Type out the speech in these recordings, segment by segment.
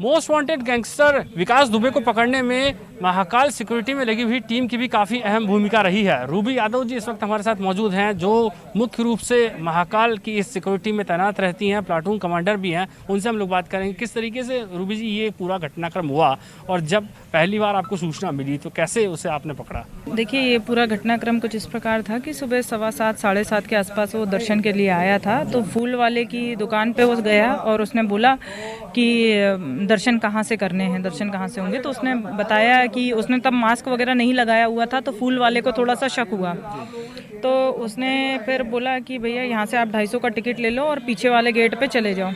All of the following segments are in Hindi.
मोस्ट वांटेड गैंगस्टर विकास दुबे को पकड़ने में महाकाल सिक्योरिटी में लगी हुई टीम की भी काफ़ी अहम भूमिका रही है। रूबी यादव जी इस वक्त हमारे साथ मौजूद हैं, जो मुख्य रूप से महाकाल की इस सिक्योरिटी में तैनात रहती हैं, प्लाटून कमांडर भी हैं। उनसे हम लोग बात करेंगे किस तरीके से रूबी जी ये पूरा घटनाक्रम हुआ और जब पहली बार आपको सूचना मिली तो कैसे उसे आपने पकड़ा। देखिए, ये पूरा घटनाक्रम कुछ इस प्रकार था कि सुबह 7:15 7:30 के आसपास वो दर्शन के लिए आया था। तो फूल वाले की दुकान पे वो गया और उसने बोला कि दर्शन कहाँ से करने हैं, दर्शन कहाँ से होंगे। तो उसने बताया कि उसने तब मास्क वगैरह नहीं लगाया हुआ था, तो फूल वाले को थोड़ा सा शक हुआ। तो उसने फिर बोला कि भैया यहाँ से आप 250 का टिकट ले लो और पीछे वाले गेट पे चले जाओ।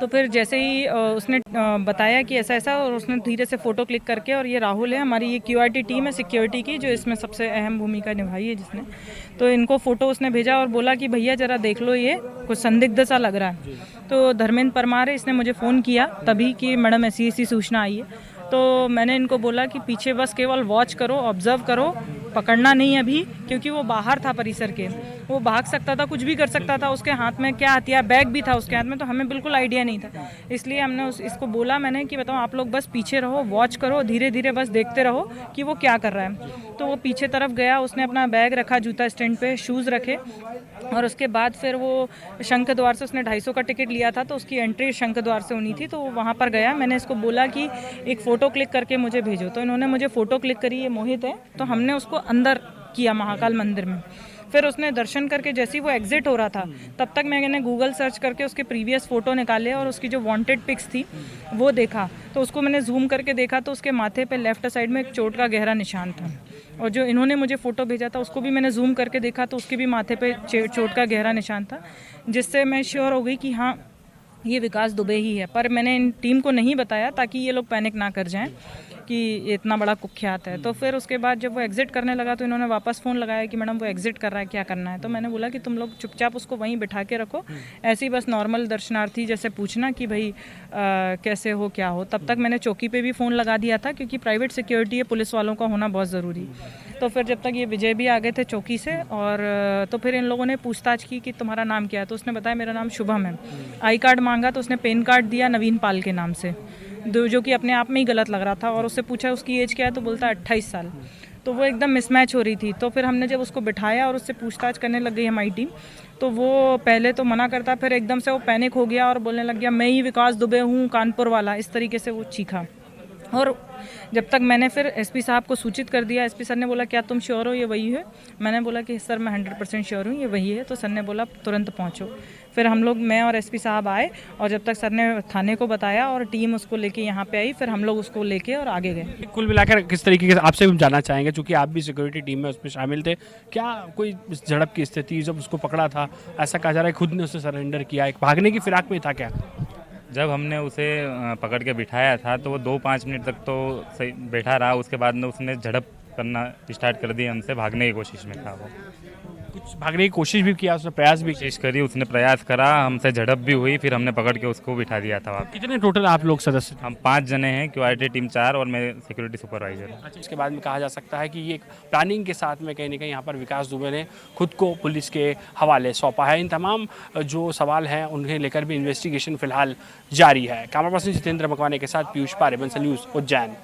तो फिर जैसे ही उसने बताया कि ऐसा ऐसा, और उसने धीरे से फ़ोटो क्लिक करके, और ये राहुल है, हमारी ये QRT टीम है सिक्योरिटी की, जो इसमें सबसे अहम भूमिका निभाई है जिसने, तो इनको फ़ोटो उसने भेजा और बोला कि भैया ज़रा देख लो, ये कुछ संदिग्ध सा लग रहा है। तो धर्मेंद्र परमार है, इसने मुझे फ़ोन किया तभी कि मैडम ऐसी ऐसी सूचना आई है। तो मैंने इनको बोला कि पीछे बस केवल वॉच करो, ऑब्जर्व करो, पकड़ना नहीं अभी, क्योंकि वो बाहर था परिसर के, वो भाग सकता था, कुछ भी कर सकता था। उसके हाथ में क्या हथियार, बैग भी था उसके हाथ में, तो हमें बिल्कुल आइडिया नहीं था। इसलिए हमने इसको बोला मैंने कि बताओ आप लोग बस पीछे रहो, वॉच करो, धीरे धीरे बस देखते रहो कि वो क्या कर रहा है। तो वो पीछे तरफ गया, उसने अपना बैग रखा जूता स्टैंड पे, शूज़ रखे, और उसके बाद फिर वो शंख द्वार से उसने 250 का टिकट लिया था, तो उसकी एंट्री शंख द्वार से होनी थी, तो वो वहाँ पर गया। मैंने इसको बोला कि एक फ़ोटो क्लिक करके मुझे भेजो, तो इन्होंने मुझे फ़ोटो क्लिक करी, ये मोहित है, तो हमने उसको अंदर किया महाकाल मंदिर में। फिर उसने दर्शन करके जैसे ही वो एग्जिट हो रहा था, तब तक मैंने गूगल सर्च करके उसके प्रीवियस फ़ोटो निकाले और उसकी जो वांटेड पिक्स थी वो देखा। तो उसको मैंने जूम करके देखा, तो उसके माथे पे लेफ्ट साइड में एक चोट का गहरा निशान था। और जो इन्होंने मुझे फ़ोटो भेजा था उसको भी मैंने जूम करके देखा, तो उसके भी माथे पे चोट का गहरा निशान था, जिससे मैं श्योर हो गई कि हाँ, ये विकास दुबे ही है। पर मैंने इन टीम को नहीं बताया ताकि ये लोग पैनिक ना कर जाएं कि ये इतना बड़ा कुख्यात है। तो फिर उसके बाद जब वो एग्जिट करने लगा तो इन्होंने वापस फ़ोन लगाया कि मैडम वो एग्जिट कर रहा है, क्या करना है। तो मैंने बोला कि तुम लोग चुपचाप उसको वहीं बिठा के रखो, ऐसे ही बस नॉर्मल दर्शनार्थी जैसे पूछना कि भाई कैसे हो, क्या हो। तब तक मैंने चौकी पे भी फ़ोन लगा दिया था, क्योंकि प्राइवेट सिक्योरिटी है, पुलिस वालों का होना बहुत ज़रूरी। तो फिर जब तक ये विजय भी आ गए थे चौकी से, और तो फिर इन लोगों ने पूछताछ की कि तुम्हारा नाम क्या है। तो उसने बताया मेरा नाम शुभम है। आई कार्ड मांगा तो उसने पेन कार्ड दिया नवीन पाल के नाम से, जो कि अपने आप में ही गलत लग रहा था। और उससे पूछा उसकी एज क्या है, तो बोलता है 28 साल। तो वो एकदम मिसमैच हो रही थी। तो फिर हमने जब उसको बिठाया और उससे पूछताछ करने लग गई हमारी टीम, तो वो पहले तो मना करता, फिर एकदम से वो पैनिक हो गया और बोलने लग गया मैं ही विकास दुबे हूँ, कानपुर वाला, इस तरीके से वो चीखा। और जब तक मैंने फिर SP साहब को सूचित कर दिया, SP सर ने बोला क्या तुम श्योर हो ये वही है। मैंने बोला कि सर मैं 100% श्योर हूँ ये वही है। तो सर ने बोला तुरंत पहुँचो। फिर हम लोग, मैं और SP साहब आए, और जब तक सर ने थाने को बताया और टीम उसको लेके यहाँ पे आई, फिर हम लोग उसको लेके और आगे गए। कुल मिलाकर किस तरीके से आपसे हम जानना चाहेंगे, क्योंकि आप भी सिक्योरिटी टीम में उसमें शामिल थे, क्या कोई झड़प की स्थिति, जब उसको पकड़ा था ऐसा कहा जा रहा है खुद ने उसे सरेंडर किया, एक भागने की फिराक में था क्या? जब हमने उसे पकड़ के बिठाया था तो वो 2-5 मिनट तक तो सही बैठा रहा। उसके बाद में उसने झड़प करना स्टार्ट कर दी, हमसे भागने की कोशिश में था। वो कुछ भागने की कोशिश भी किया, उसने प्रयास भी कोशिश करी, उसने प्रयास करा, हमसे झड़प भी हुई, फिर हमने पकड़ के उसको बिठा दिया था वहाँ। कितने टोटल आप लोग सदस्य? हम 5 जने हैं, QRT टीम 4 और मैं सिक्योरिटी सुपरवाइजर हूँ। अच्छा, इसके बाद में कहा जा सकता है कि ये एक प्लानिंग के साथ में कहीं ना कहीं यहाँ पर विकास दुबे ने खुद को पुलिस के हवाले सौंपा है। इन तमाम जो सवाल हैं उन्हें लेकर भी इन्वेस्टिगेशन फिलहाल जारी है। कैमरा पर्सन जितेंद्र मकवाने के साथ पीयूष पारे, बंसल न्यूज़, उज्जैन।